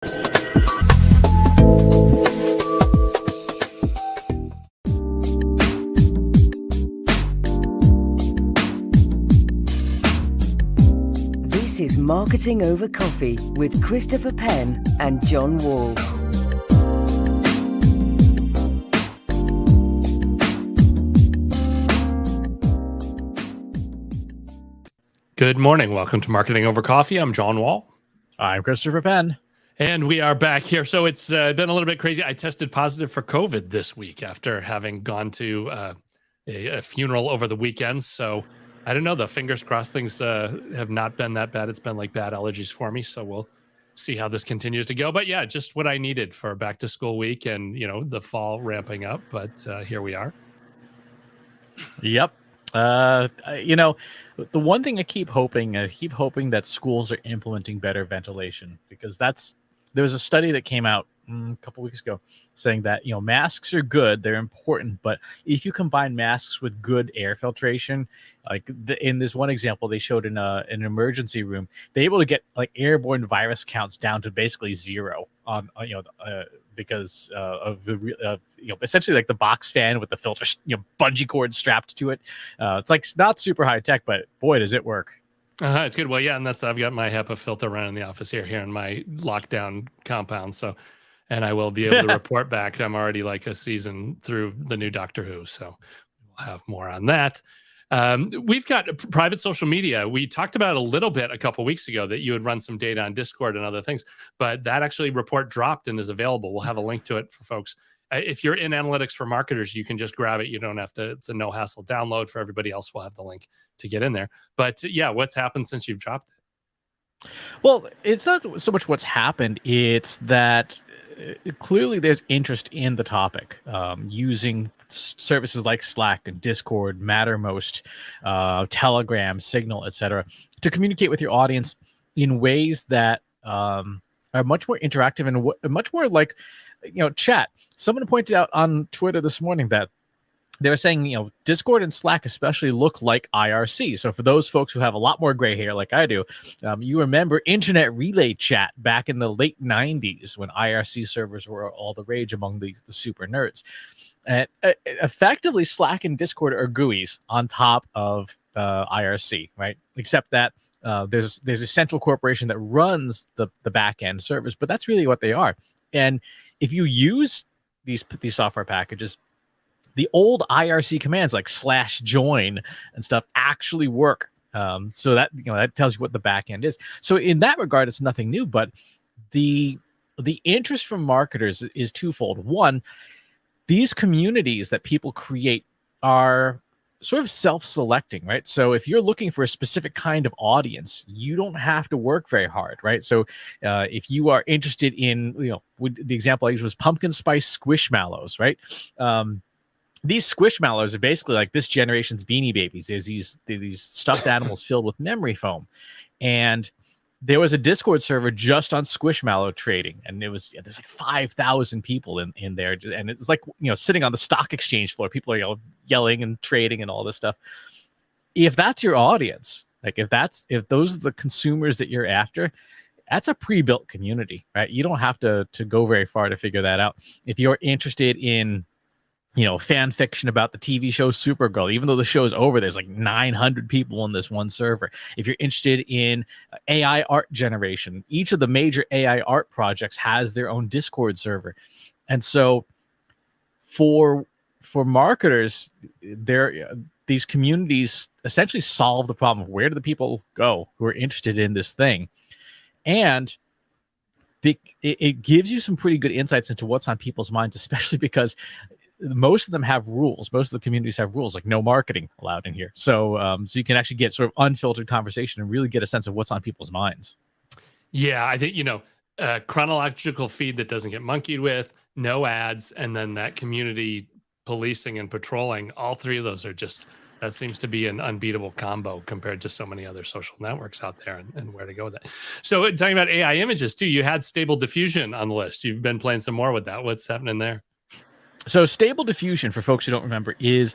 This is Marketing Over Coffee with Christopher Penn and John Wall. Good morning. Welcome to Marketing Over Coffee. I'm John Wall. I'm Christopher Penn. And we are back here. So it's been a little bit crazy. I tested positive for COVID this week after having gone to a funeral over the weekend. So I don't know, though. Fingers crossed things have not been that bad. It's been like bad allergies for me. So we'll see how this continues to go. But yeah, just what I needed for back to school week and, you know, the fall ramping up. But here we are. Yep. You know, the one thing I keep hoping that schools are implementing better ventilation, because there was a study that came out a couple weeks ago saying that, you know, masks are good, they're important, but if you combine masks with good air filtration, like in this one example they showed in an emergency room, they're able to get like airborne virus counts down to basically zero on because of the essentially like the box fan with the filter, bungee cord strapped to it. It's like not super high tech, but boy does it work. It's good. Well, yeah, and I've got my HEPA filter running in the office here in my lockdown compound. So, and I will be able to report back. I'm already like a season through the new Doctor Who, so we'll have more on that. We've got private social media. We talked about it a little bit a couple weeks ago that you had run some data on Discord and other things, but that actually report dropped and is available. We'll have a link to it for folks. If you're in analytics for marketers, you can just grab it. You don't have to. It's a no hassle download. For everybody else, we'll have the link to get in there. But yeah, what's happened since you've dropped it? Well, it's not so much what's happened. It's that clearly there's interest in the topic, using services like Slack and Discord, Mattermost, Telegram, Signal, etc., to communicate with your audience in ways that are much more interactive and much more like, chat. Someone pointed out on Twitter this morning that they were saying, Discord and Slack especially look like IRC. So for those folks who have a lot more gray hair like I do, you remember Internet Relay Chat back in the late 90s when IRC servers were all the rage among the super nerds. And effectively, Slack and Discord are GUIs on top of IRC, right? Except that there's a central corporation that runs the back end servers, but that's really what they are. And if you use these software packages, the old IRC commands like /join and stuff actually work. So that that tells you what the back end is. So in that regard, it's nothing new. But the interest from marketers is twofold. One, these communities that people create are sort of self-selecting, right? So if you're looking for a specific kind of audience, you don't have to work very hard, right? So if you are interested in, the example I used was pumpkin spice squishmallows, right? These squishmallows are basically like this generation's Beanie Babies. There's these stuffed animals filled with memory foam, and there was a Discord server just on Squishmallow trading, and there's like 5,000 people in there, and it's like sitting on the stock exchange floor. People are yelling and trading and all this stuff. If that's your audience, like if those are the consumers that you're after, that's a pre-built community, right? You don't have to go very far to figure that out. If you're interested in fan fiction about the TV show Supergirl, even though the show's over, there's like 900 people on this one server. If you're interested in AI art generation, each of the major AI art projects has their own Discord server. And so for marketers, these communities essentially solve the problem of where do the people go who are interested in this thing. And it gives you some pretty good insights into what's on people's minds, especially because most of them have rules. Most of the communities have rules, like no marketing allowed in here. So you can actually get sort of unfiltered conversation and really get a sense of what's on people's minds. Yeah, I think, chronological feed that doesn't get monkeyed with, no ads, and then that community policing and patrolling, all three of those are just, that seems to be an unbeatable combo compared to so many other social networks out there and where to go with that. So talking about AI images too, you had Stable Diffusion on the list. You've been playing some more with that. What's happening there? So Stable Diffusion, for folks who don't remember, is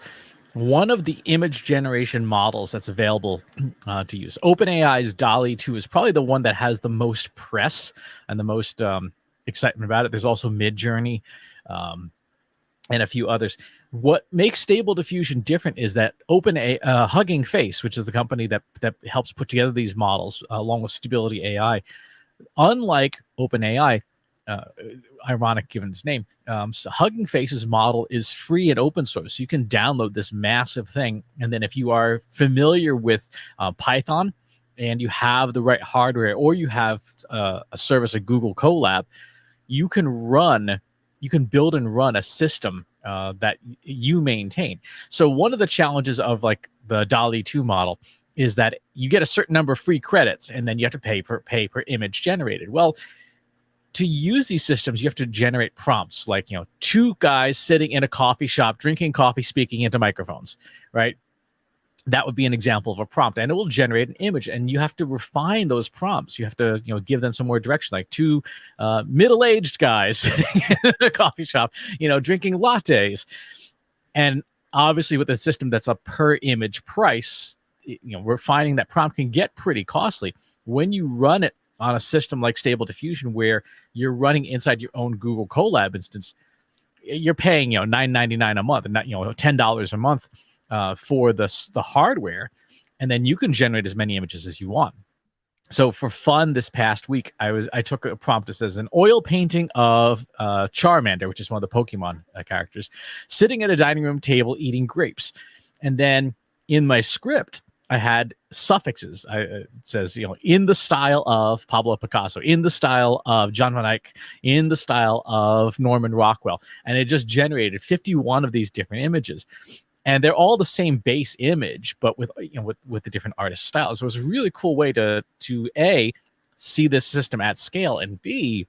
one of the image generation models that's available to use. OpenAI's DALL-E 2 is probably the one that has the most press and the most excitement about it. There's also Midjourney and a few others. What makes Stable Diffusion different is that Hugging Face, which is the company that helps put together these models along with Stability AI, unlike OpenAI, ironic given its name, so Hugging Face's model is free and open source. So you can download this massive thing, and then if you are familiar with Python and you have the right hardware, or you have a service like Google Colab, you can build and run a system that you maintain. So one of the challenges of like the DALL-E 2 model is that you get a certain number of free credits, and then you have to pay per image generated. Well, to use these systems, you have to generate prompts like, two guys sitting in a coffee shop, drinking coffee, speaking into microphones, right? That would be an example of a prompt, and it will generate an image, and you have to refine those prompts. You have to, give them some more direction, like two middle-aged guys sitting in a coffee shop, drinking lattes. And obviously with a system that's a per image price, we're finding that prompt can get pretty costly. When you run it on a system like Stable Diffusion, where you're running inside your own Google Colab instance, you're paying $9.99 a month, and not $10 a month for the hardware, and then you can generate as many images as you want. So for fun, this past week, I took a prompt that says an oil painting of Charmander, which is one of the Pokemon characters, sitting at a dining room table eating grapes, and then in my script, I had suffixes. It says, in the style of Pablo Picasso, in the style of John Van Eyck, in the style of Norman Rockwell. And it just generated 51 of these different images. And they're all the same base image, but with the different artist styles. So it was a really cool way to A, see this system at scale, and B,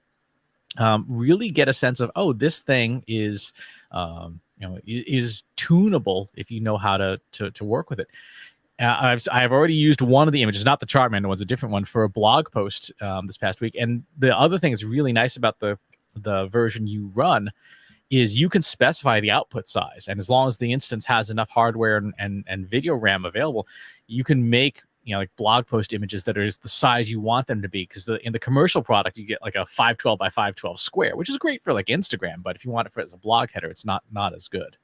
really get a sense of, this thing is is tunable if you know how to work with it. I've already used one of the images, not the Charmander one's a different one, for a blog post this past week. And the other thing that's really nice about the version you run is you can specify the output size. And as long as the instance has enough hardware and video RAM available, you can make like blog post images that are the size you want them to be. Because in the commercial product, you get like a 512 by 512 square, which is great for like Instagram. But if you want it as a blog header, it's not as good.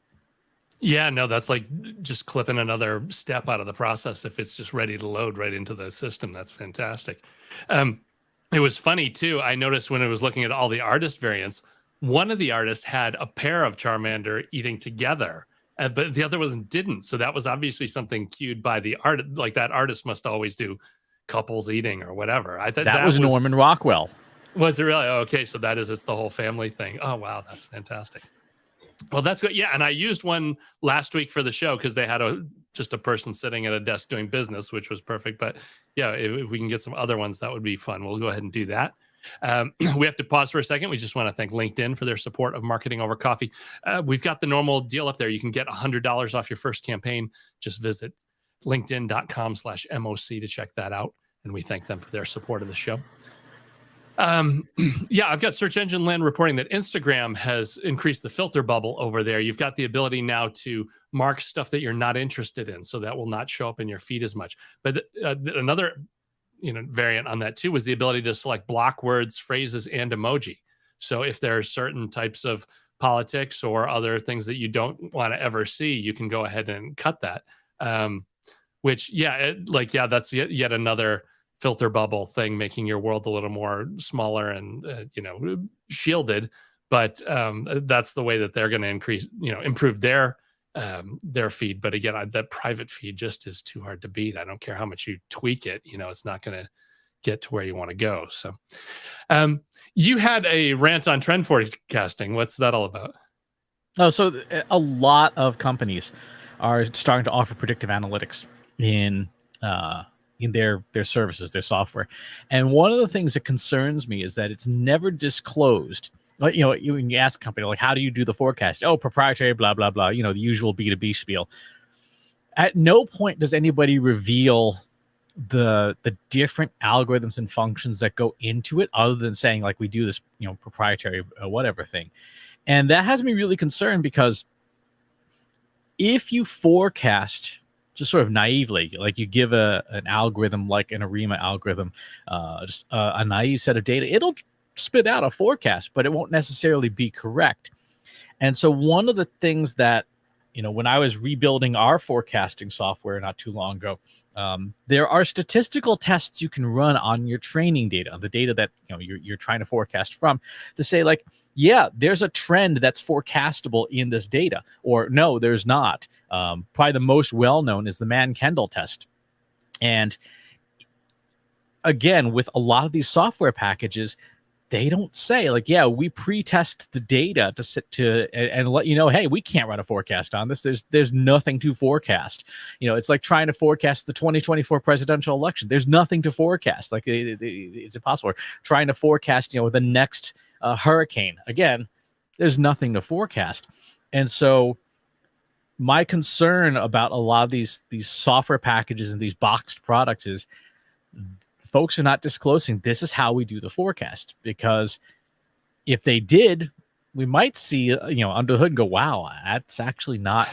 Yeah, no, that's like just clipping another step out of the process. If it's just ready to load right into the system, that's fantastic. It was funny too. I noticed when I was looking at all the artist variants, one of the artists had a pair of Charmander eating together, but the other one didn't. So that was obviously something cued by the art. Like that artist must always do couples eating or whatever. I thought that was Norman Rockwell. Was it really? Oh, okay, so it's the whole family thing. Oh wow, that's fantastic. Well, that's good. Yeah, and I used one last week for the show because they had just a person sitting at a desk doing business, which was perfect. But yeah, if we can get some other ones, that would be fun. We'll go ahead and do that. We have to pause for a second. We just want to thank LinkedIn for their support of Marketing Over Coffee. We've got the normal deal up there. You can get $100 off your first campaign. Just visit linkedin.com/MOC to check that out. And we thank them for their support of the show. Yeah, I've got Search Engine Land reporting that Instagram has increased the filter bubble over there. You've got the ability now to mark stuff that you're not interested in, so that will not show up in your feed as much. But another variant on that too was the ability to select block words, phrases, and emoji. So if there are certain types of politics or other things that you don't want to ever see, you can go ahead and cut that. That's yet another filter bubble thing, making your world a little more smaller and shielded. But that's the way that they're going to improve their feed. But again, that private feed just is too hard to beat. I don't care how much you tweak it, it's not going to get to where you want to go. So you had a rant on trend forecasting. What's that all about? So a lot of companies are starting to offer predictive analytics in their services, their software. And one of the things that concerns me is that it's never disclosed. Like, you ask a company, like, how do you do the forecast? Oh, proprietary, blah, blah, blah, the usual B2B spiel. At no point does anybody reveal the different algorithms and functions that go into it, other than saying, like, we do this, proprietary whatever thing. And that has me really concerned, because if you forecast just sort of naively, like you give an algorithm like an ARIMA algorithm, just a naive set of data, it'll spit out a forecast, but it won't necessarily be correct. And so one of the things that, when I was rebuilding our forecasting software not too long ago, there are statistical tests you can run on your training data, on the data that you're trying to forecast from, to say like, yeah, there's a trend that's forecastable in this data, or no, there's not. Probably the most well-known is the Mann-Kendall test. And again, with a lot of these software packages, they don't say like, yeah, we pre-test the data and let you know, hey, we can't run a forecast on this. There's nothing to forecast. It's like trying to forecast the 2024 presidential election. There's nothing to forecast. Like it's impossible. Trying to forecast, the next hurricane. Again, there's nothing to forecast. And so my concern about a lot of these software packages and these boxed products is folks are not disclosing this is how we do the forecast, because if they did, we might see, under the hood and go, wow, that's actually not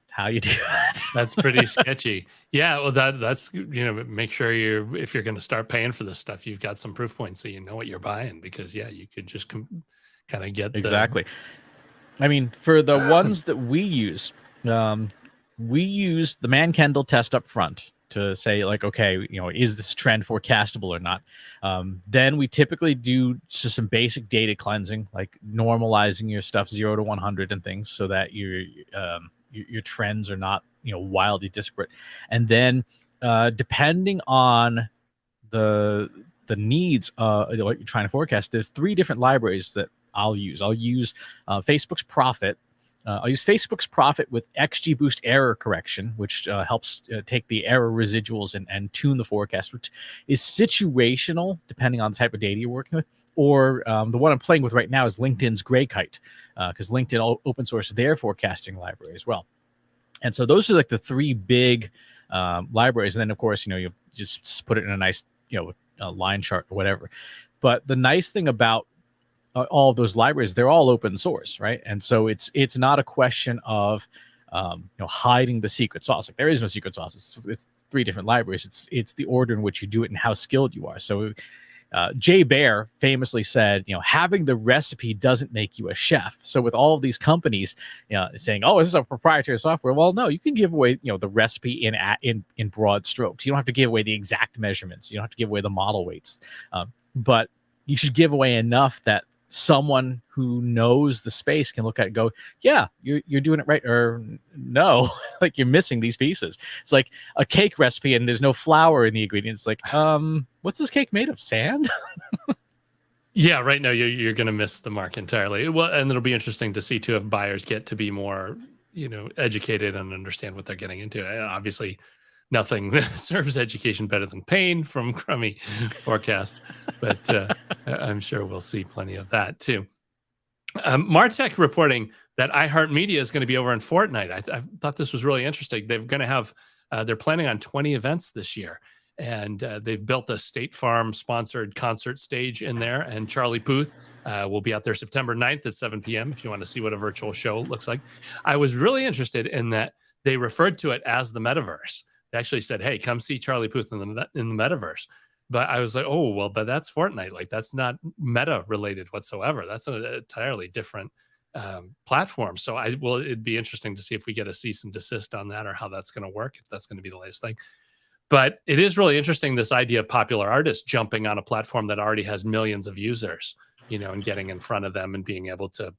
how you do that. That's pretty sketchy. Yeah. Well, that's, make sure if you're going to start paying for this stuff, you've got some proof points so you know what you're buying, because you could just kind of get exactly. I mean, for the ones that we use the Mann-Kendall test up front to say like, okay, is this trend forecastable or not? Then we typically do just some basic data cleansing, like normalizing your stuff 0 to 100 and things, so that your trends are not wildly disparate. And then depending on the needs what you're trying to forecast, there's 3 different libraries that I'll use. I'll use Facebook's Prophet. I'll use Facebook's Prophet with XGBoost error correction, which helps take the error residuals and tune the forecast, which is situational depending on the type of data you're working with. Or the one I'm playing with right now is LinkedIn's GrayKite, because LinkedIn open source their forecasting library as well. And so those are like the 3 big libraries. And then, of course, you just put it in a nice, line chart or whatever. But the nice thing about all of those libraries, they're all open source, right? And so it's not a question of hiding the secret sauce. Like, there is no secret sauce. It's 3 different libraries. It's the order in which you do it and how skilled you are. So Jay Baer famously said, having the recipe doesn't make you a chef. So with all of these companies, saying, oh, this is a proprietary software. Well, no, you can give away, the recipe in broad strokes. You don't have to give away the exact measurements. You don't have to give away the model weights, but you should give away enough that someone who knows the space can look at it and go, yeah, you're doing it right, or no, like you're missing these pieces. It's like a cake recipe and there's no flour in the ingredients. Like, what's this cake made of? Sand? Yeah, right now you're going to miss the mark entirely. Well, and it'll be interesting to see too if buyers get to be more, educated and understand what they're getting into. And obviously, nothing serves education better than pain from crummy forecasts, but I'm sure we'll see plenty of that too. Martech reporting that iHeartMedia is going to be over in Fortnite. I thought this was really interesting. They're going to have, they're planning on 20 events this year, and they've built a State Farm sponsored concert stage in there. And Charlie Puth will be out there September 9th at 7 p.m. if you want to see what a virtual show looks like. I was really interested in that they referred to it as the metaverse. They actually said, hey, come see Charlie Puth in the metaverse. But I was like, oh, well, but that's Fortnite. Like, that's not meta related whatsoever. That's an entirely different platform. So it'd be interesting to see if we get a cease and desist on that, or how that's going to work, if that's going to be the latest thing. But it is really interesting, this idea of popular artists jumping on a platform that already has millions of users, and getting in front of them and being able to,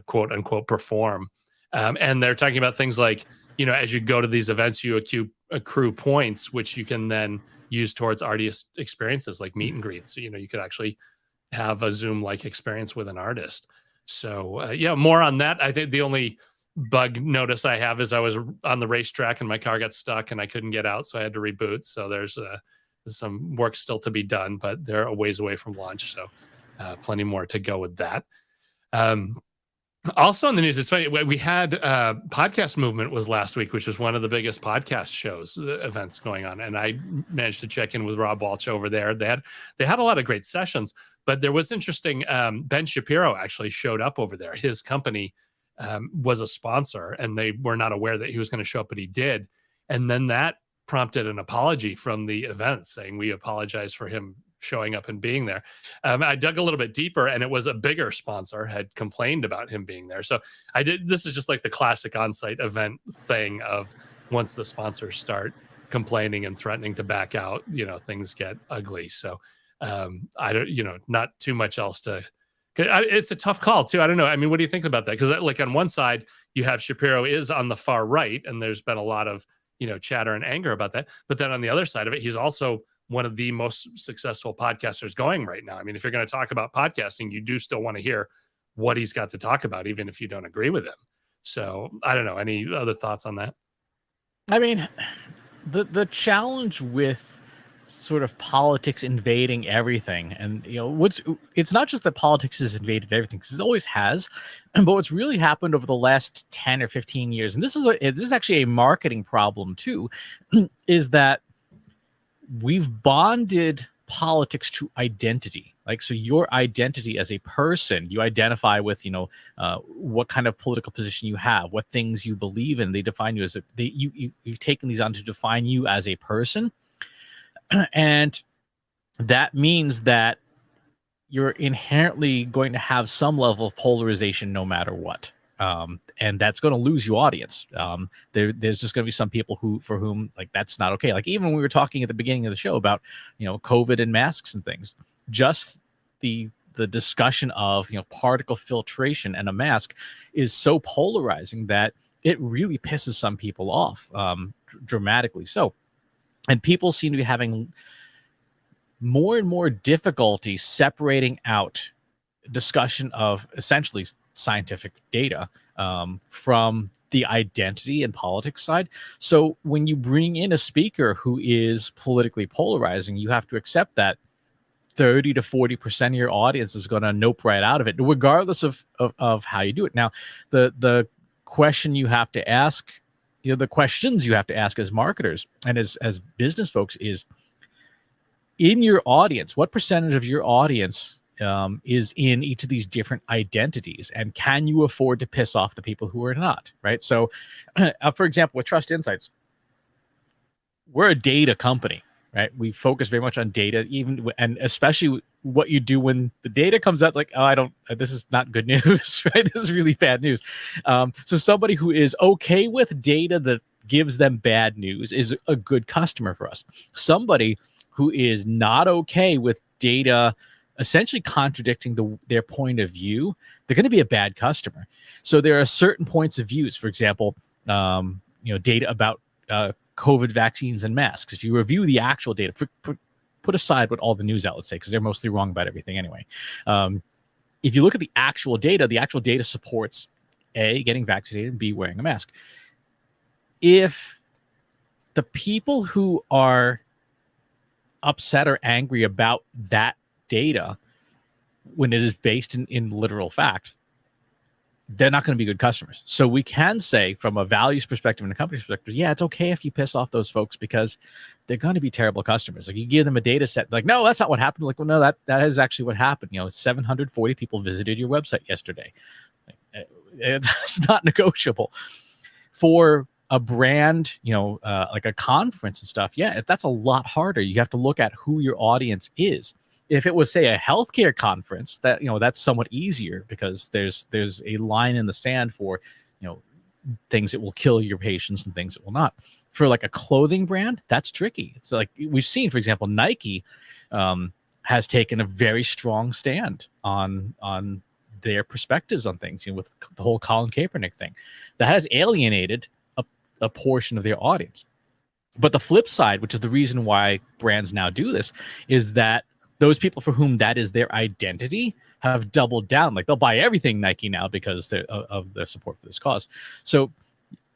quote unquote, perform. And they're talking about things like, as you go to these events, you accrue points, which you can then use towards artist experiences like meet and greets. So, you could actually have a Zoom-like experience with an artist. So, more on that. I think the only bug notice I have is I was on the racetrack and my car got stuck and I couldn't get out, so I had to reboot. So there's some work still to be done, but they're a ways away from launch. So plenty more to go with that. Also in the news, it's funny, we had Podcast Movement was last week, which was one of the biggest podcast shows, events going on. And I managed to check in with Rob Walsh over there. They had a lot of great sessions, but there was interesting, Ben Shapiro actually showed up over there. His company was a sponsor, and they were not aware that he was going to show up, but he did. And then that prompted an apology from the event saying, we apologize for him showing up and being there. I dug a little bit deeper, and it was a bigger sponsor had complained about him being there. So this is just like the classic on-site event thing of once the sponsors start complaining and threatening to back out, things get ugly. So I don't, not too much else to, it's a tough call too. I don't know. I mean, what do you think about that? Because like on one side you have Shapiro is on the far right, and there's been a lot of, chatter and anger about that. But then on the other side of it, he's also one of the most successful podcasters going right now. I mean, if you're going to talk about podcasting, you do still want to hear what he's got to talk about, even if you don't agree with him. So I don't know. Any other thoughts on that? I mean, the challenge with sort of politics invading everything, and it's not just that politics has invaded everything, because it always has, but what's really happened over the last 10 or 15 years, and this is actually a marketing problem too, is that we've bonded politics to identity. Like, so your identity as a person, you identify with, what kind of political position you have, what things you believe in. They define you as you've taken these on to define you as a person. And that means that you're inherently going to have some level of polarization no matter what. And that's going to lose you audience. There's just going to be some people for whom like that's not okay. Like even when we were talking at the beginning of the show about COVID and masks and things, just the discussion of particle filtration and a mask is so polarizing that it really pisses some people off dramatically. So, and people seem to be having more and more difficulty separating out discussion of essentially scientific data from the identity and politics side. So when you bring in a speaker who is politically polarizing, you have to accept that 30 to 40% of your audience is going to nope right out of it, regardless of how you do it. Now, the question you have to ask, the questions you have to ask as marketers and as business folks is, in your audience, what percentage of your audience is in each of these different identities, and can you afford to piss off the people who are not, right? So for example, with Trust Insights, we're a data company, right? We focus very much on data, and especially what you do when the data comes out, like, this is not good news, right? This is really bad news. So somebody who is okay with data that gives them bad news is a good customer for us. Somebody who is not okay with data essentially contradicting their point of view, they're going to be a bad customer. So there are certain points of views, for example, data about COVID vaccines and masks. If you review the actual data, put aside what all the news outlets say, because they're mostly wrong about everything anyway. If you look at the actual data supports A, getting vaccinated, and B, wearing a mask. If the people who are upset or angry about that data, when it is based in literal fact, they're not going to be good customers. So we can say from a values perspective and a company perspective, yeah, it's okay if you piss off those folks because they're going to be terrible customers. Like you give them a data set, like, no, that's not what happened. Like, well, no, that is actually what happened. 740 people visited your website yesterday. It's not negotiable. For a brand, like a conference and stuff, yeah, that's a lot harder. You have to look at who your audience is. If it was, say, a healthcare conference, that that's somewhat easier because there's a line in the sand for things that will kill your patients and things that will not. For like a clothing brand, that's tricky. So like we've seen, for example, Nike has taken a very strong stand on their perspectives on things, with the whole Colin Kaepernick thing. That has alienated a portion of their audience. But the flip side, which is the reason why brands now do this, is that those people for whom that is their identity have doubled down. Like they'll buy everything Nike now because of their support for this cause. So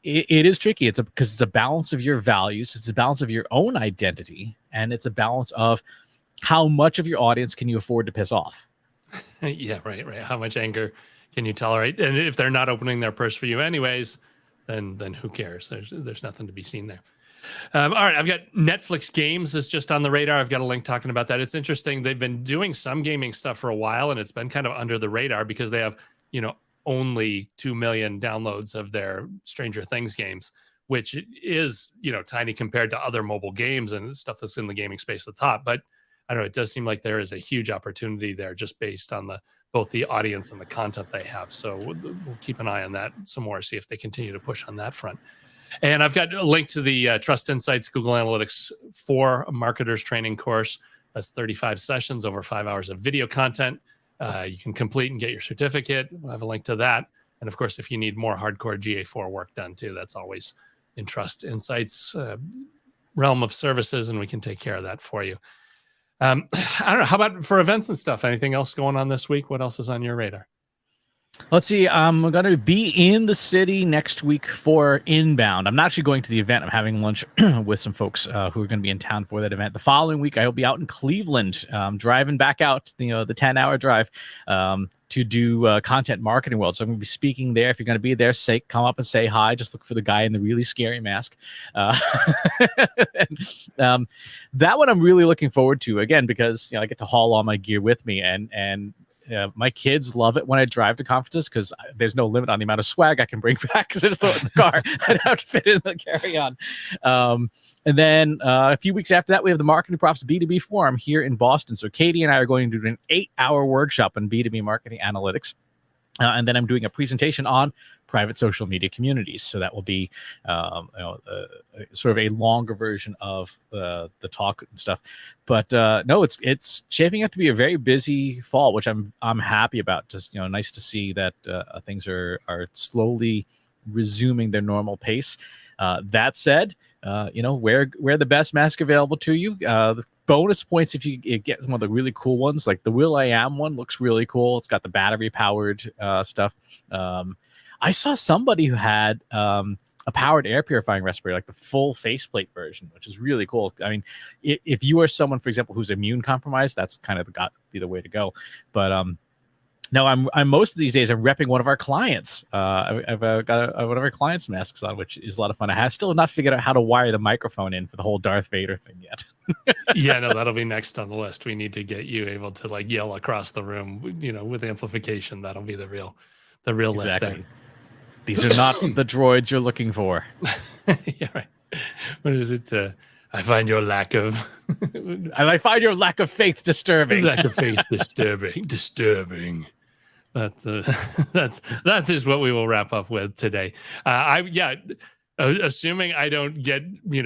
it is tricky. Because it's a balance of your values. It's a balance of your own identity. And it's a balance of how much of your audience can you afford to piss off? Yeah, right. How much anger can you tolerate? And if they're not opening their purse for you anyways, then who cares? There's nothing to be seen there. All right, I've got Netflix Games is just on the radar. I've got a link talking about that. It's interesting. They've been doing some gaming stuff for a while, and it's been kind of under the radar because they have, only 2 million downloads of their Stranger Things games, which is, tiny compared to other mobile games and stuff that's in the gaming space that's hot. But I don't know, it does seem like there is a huge opportunity there just based on both the audience and the content they have. So we'll keep an eye on that some more, see if they continue to push on that front. And I've got a link to the Trust Insights Google Analytics 4 marketers training course. That's 35 sessions over 5 hours of video content. You can complete and get your certificate. We'll have a link to that. And of course, if you need more hardcore GA4 work done too, that's always in Trust Insights realm of services, and we can take care of that for you. I don't know. How about for events and stuff? Anything else going on this week? What else is on your radar? Let's see. I'm going to be in the city next week for Inbound. I'm not actually going to the event. I'm having lunch with some folks who are going to be in town for that event. The following week, I will be out in Cleveland, driving back out, the 10-hour drive to do Content Marketing World. So I'm going to be speaking there. If you're going to be there, come up and say hi. Just look for the guy in the really scary mask. That one I'm really looking forward to, again, because I get to haul all my gear with me, and my kids love it when I drive to conferences because there's no limit on the amount of swag I can bring back because I just throw it in the car. I'd have to fit it in the carry-on. And then a few weeks after that, we have the Marketing Profs B2B Forum here in Boston. So Katie and I are going to do an 8-hour workshop on B2B marketing analytics. And then I'm doing a presentation on private social media communities. So that will be sort of a longer version of the talk and stuff. But no, it's shaping up to be a very busy fall, which I'm happy about. Just nice to see that things are slowly resuming their normal pace. That said, wear the best mask available to you. The bonus points if you get some of the really cool ones, like the will.i.am one looks really cool. It's got the battery powered stuff. I saw somebody who had a powered air purifying respirator, like the full faceplate version, which is really cool. I mean, if you are someone, for example, who's immune compromised, that's kind of got to be the way to go. But no, I'm most of these days I'm repping one of our clients. I've got one of our clients' masks on, which is a lot of fun. I have still not figured out how to wire the microphone in for the whole Darth Vader thing yet. Yeah, no, that'll be next on the list. We need to get you able to yell across the room, with amplification. That'll be the real lift there. These are not the droids you're looking for. Yeah, right. What is it? I find your lack of faith disturbing. Lack of faith disturbing. That is what we will wrap up with today. Assuming I don't get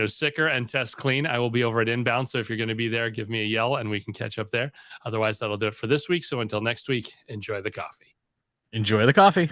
sicker and test clean, I will be over at Inbound. So if you're going to be there, give me a yell and we can catch up there. Otherwise, that'll do it for this week. So until next week, enjoy the coffee. Enjoy the coffee.